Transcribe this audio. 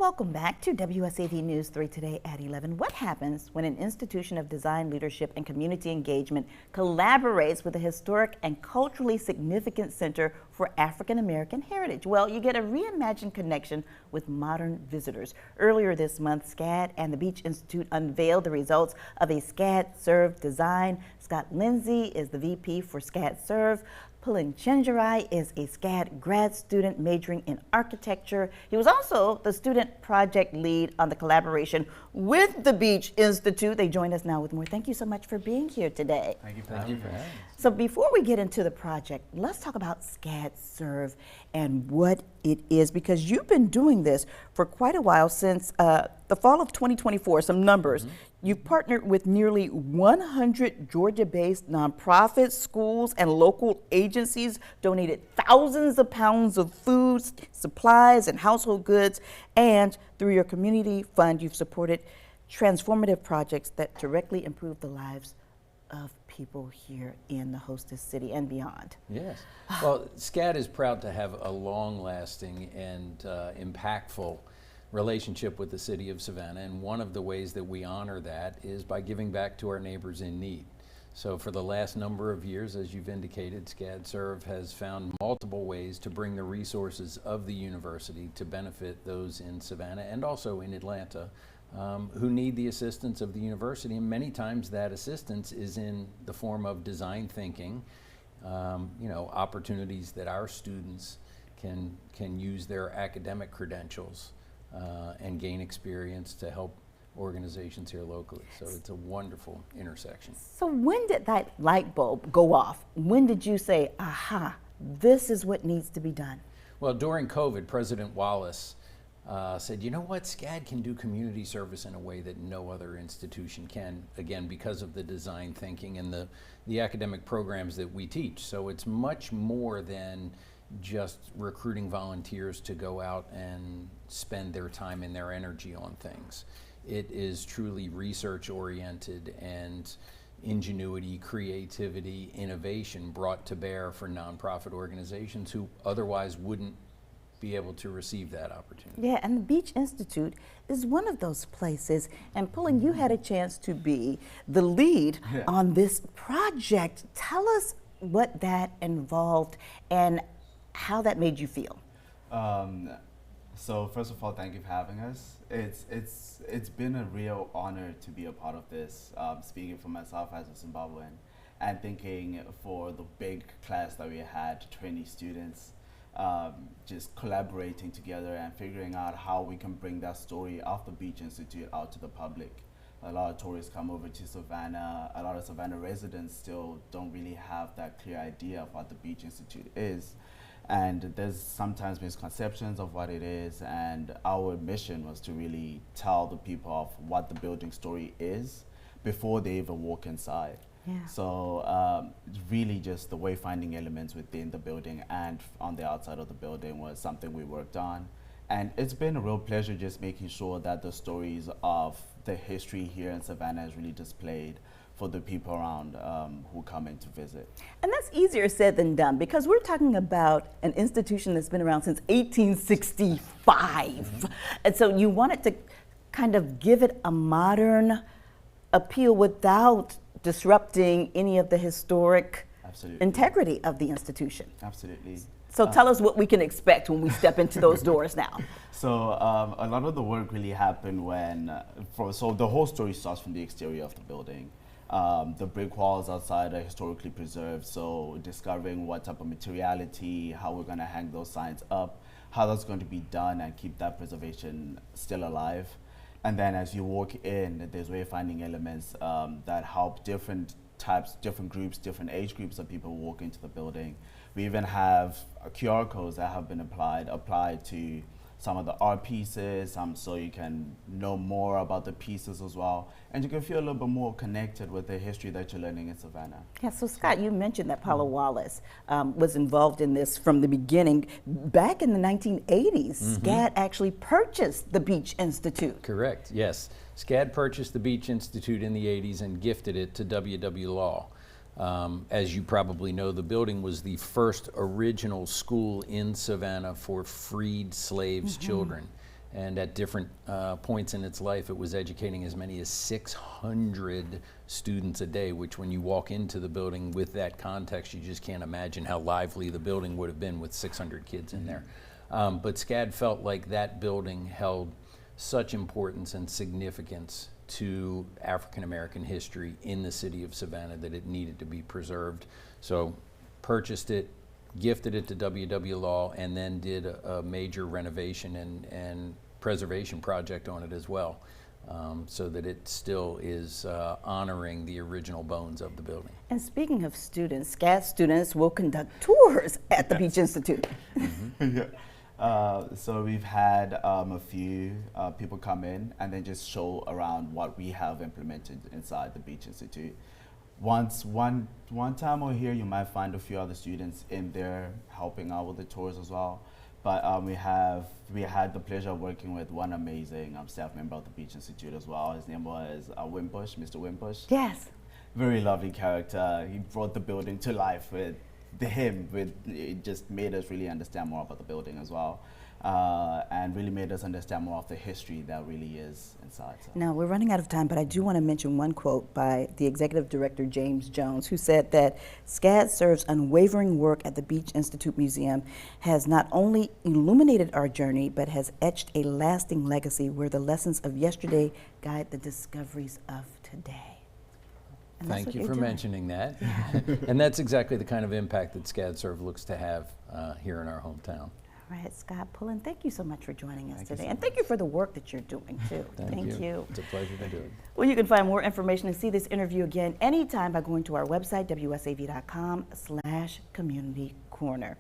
Welcome back to WSAV News 3 today at 11. What happens when an institution of design, leadership, and community engagement collaborates with a historic and culturally significant center for African American heritage? Well, you get a reimagined connection with modern visitors. Earlier this month, SCAD and the Beach Institute unveiled the results of a SCAD SERVE Design. Scott Lindsay is the VP for SCAD SERVE. Pulin Chenjerai is a SCAD grad student majoring in architecture. He was also the student project lead on the collaboration with the Beach Institute. They join us now with more. Thank you so much for being here today. Thank you for having me. So before we get into the project, let's talk about SCAD SERVE and what it is, because you've been doing this for quite a while, since the fall of 2024. Some numbers. You've partnered with nearly 100 Georgia-based nonprofits, schools, and local agencies, donated thousands of pounds of food, supplies, and household goods, and through your community fund, you've supported transformative projects that directly improve the lives of people here in the hostess city and beyond. Yes. Well, SCAD is proud to have a long-lasting and impactful relationship with the city of Savannah, and one of the ways that we honor that is by giving back to our neighbors in need. So for the last number of years, as you've indicated, SCAD SERVE has found multiple ways to bring the resources of the university to benefit those in Savannah and also in Atlanta who need the assistance of the university, and many times that assistance is in the form of design thinking, opportunities that our students can use their academic credentials and gain experience to help organizations here locally. So it's a wonderful intersection. So when did that light bulb go off? When did you say, aha, this is what needs to be done? Well, during COVID, President Wallace said, you know what, SCAD can do community service in a way that no other institution can, again, because of the design thinking and the academic programs that we teach. So it's much more than just recruiting volunteers to go out and spend their time and their energy on things. It is truly research oriented and ingenuity, creativity, innovation brought to bear for nonprofit organizations who otherwise wouldn't be able to receive that opportunity. Yeah, and the Beach Institute is one of those places. And Pulin, you had a chance to be the lead on this project. Tell us what that involved and how that made you feel. So first of all, thank you for having us. It's been a real honor to be a part of this, speaking for myself as a Zimbabwean, and thinking for the big class that we had, 20 students, just collaborating together and figuring out how we can bring that story of the Beach Institute out to the public. A lot of tourists come over to Savannah. A lot of Savannah residents still don't really have that clear idea of what the Beach Institute is. And there's sometimes misconceptions of what it is, and our mission was to really tell the people of what the building story is before they even walk inside. Yeah. So really just the wayfinding elements within the building and on the outside of the building was something we worked on. And it's been a real pleasure just making sure that the stories of the history here in Savannah is really displayed for the people around who come in to visit. And that's easier said than done, because we're talking about an institution that's been around since 1865. And so you wanted to kind of give it a modern appeal without disrupting any of the historic integrity of the institution. Absolutely. So tell us what we can expect when we step into those doors now. So a lot of the work really happened when, so the whole story starts from the exterior of the building. The brick walls outside are historically preserved, so discovering what type of materiality, how we're going to hang those signs up, how that's going to be done and keep that preservation still alive. And then as you walk in, there's wayfinding elements that help different types, different groups, different age groups of people walk into the building. We even have QR codes that have been applied to some of the art pieces, so you can know more about the pieces as well. And you can feel a little bit more connected with the history that you're learning in Savannah. Yeah, so Scott, you mentioned that Paula Wallace was involved in this from the beginning. Back in the 1980s, SCAD actually purchased the Beach Institute. Correct, yes. SCAD purchased the Beach Institute in the 80s and gifted it to W.W. Law. As you probably know, the building was the first original school in Savannah for freed slaves' children. And at different points in its life, it was educating as many as 600 students a day, which when you walk into the building with that context, you just can't imagine how lively the building would have been with 600 kids in there. But SCAD felt like that building held such importance and significance to African American history in the city of Savannah that it needed to be preserved. So purchased it, gifted it to W.W. Law, and then did a major renovation and preservation project on it as well, so that it still is honoring the original bones of the building. And speaking of students, SCAD students will conduct tours at the Beach Institute. So we've had a few people come in and then just show around what we have implemented inside the Beach Institute. One time over here, you might find a few other students in there helping out with the tours as well. But we had the pleasure of working with one amazing staff member of the Beach Institute as well. His name was Wimbush, Mr. Wimbush. Yes. Very lovely character. He brought the building to life with it just made us really understand more about the building as well. And really made us understand more of the history that really is inside. So. Now, we're running out of time, but I do want to mention one quote by the executive director, James Jones, who said that SCAD Serve's unwavering work at the Beach Institute Museum has not only illuminated our journey, but has etched a lasting legacy where the lessons of yesterday guide the discoveries of today. And thank you for mentioning that. And that's exactly the kind of impact that SCAD Serve looks to have here in our hometown. All right, Scott Pullen, thank you so much for joining us today. And thank you for the work that you're doing, too. Thank you. It's a pleasure to do it. Well, you can find more information and see this interview again anytime by going to our website, wsav.com/community corner.